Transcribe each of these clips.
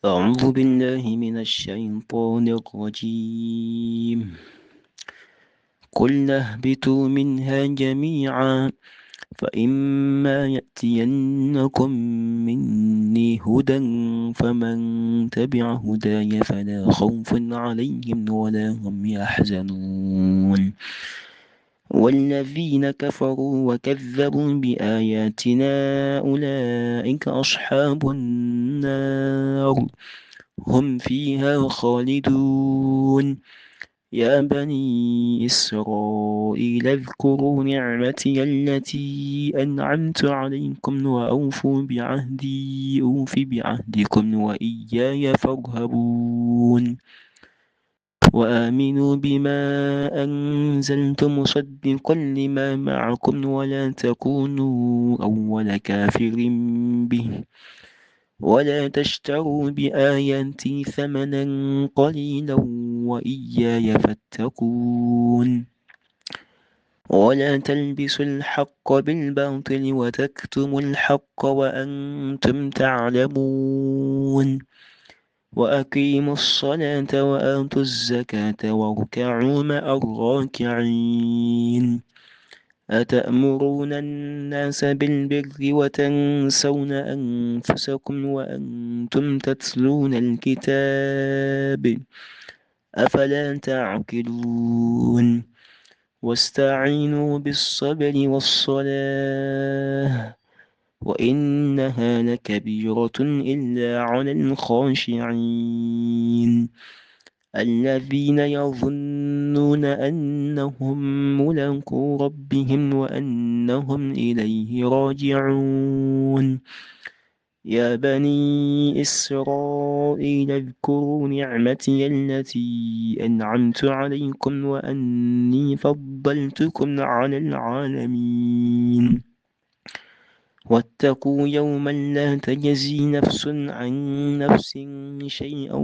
أعوذ بالله من الشيطان الرجيم. قلنا اهبطوا منها جميعا فإما يأتينكم مني هدى فمن تبع هداي فلا خوف عليهم ولا هم يحزنون. والذين كفروا وكذبوا بآياتنا أولئك أصحاب النار هم فيها خالدون. يا بني إسرائيل اذكروا نعمتي التي أنعمت عليكم وأوفوا بعهدي أوف بعهدكم وإياي فارهبون. وآمنوا بما أنزلت مصدقا لما معكم ولا تكونوا أول كافر به ولا تشتروا بآياتي ثمنا قليلا وإياي فاتقون. ولا تلبسوا الحق بالباطل وتكتموا الحق وأنتم تعلمون. وأقيموا الصلاة وآتوا الزكاة واركعوا مع الراكعين. أتأمرون الناس بالبر وتنسون أنفسكم وأنتم تتلون الكتاب أفلا تعقلون. واستعينوا بالصبر والصلاة وإنها لكبيرة إلا على الخاشعين الذين يظنون أنهم ملاقو ربهم وأنهم إليه راجعون. يا بني إسرائيل اذكروا نعمتي التي أنعمت عليكم وأني فضلتكم على العالمين. واتقوا يوما لا تجزي نفس عن نفس شيئا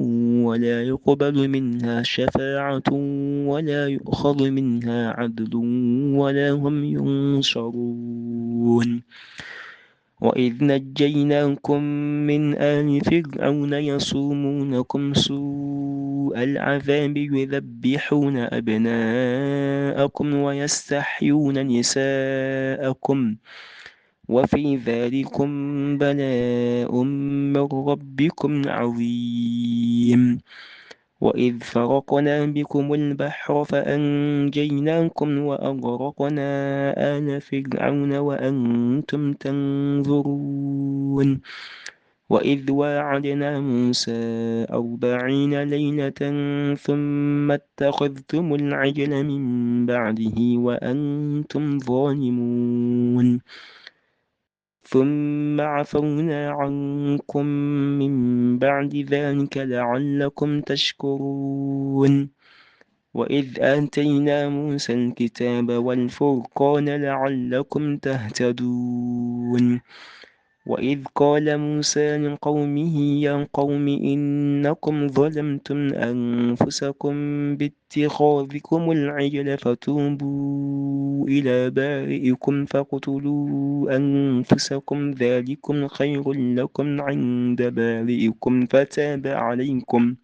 ولا يقبل منها شفاعة ولا يؤخذ منها عدل ولا هم ينصرون. وإذ نجيناكم من آل فرعون يصومونكم سوء العذاب يذبحون أبناءكم ويستحيون نساءكم وفي ذلكم بلاء من ربكم عظيم. وإذ فرقنا بكم البحر فأنجيناكم وأغرقنا آل فرعون وأنتم تنظرون. وإذ واعدنا موسى 40 ليلة ثم اتخذتم العجل من بعده وأنتم ظالمون. ثم عفونا عنكم من بعد ذلك لعلكم تشكرون. وإذ آتينا موسى الكتاب والفرقان لعلكم تهتدون. وإذ قال موسى لقومه يا قوم إنكم ظلمتم أنفسكم باتخاذكم العجل فتوبوا إلى بارئكم فاقتلوا أنفسكم ذلكم خير لكم عند بارئكم فتاب عليكم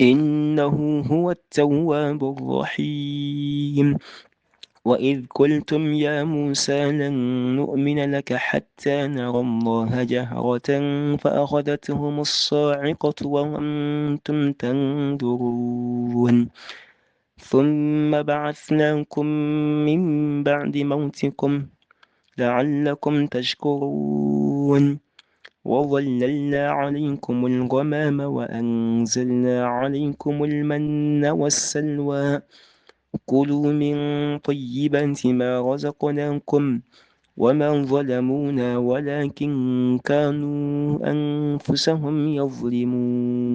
إنه هو التواب الرحيم. وإذ قلتم يا موسى لن نؤمن لك حتى نرى الله جهرة فأخذتهم الصاعقة وأنتم تنظرون. ثم بعثناكم من بعد موتكم لعلكم تشكرون. وظللنا عليكم الغمام وأنزلنا عليكم المن والسلوى كلوا من طيبات ما رزقناكم وما ظلمونا ولكن كانوا أنفسهم يظلمون.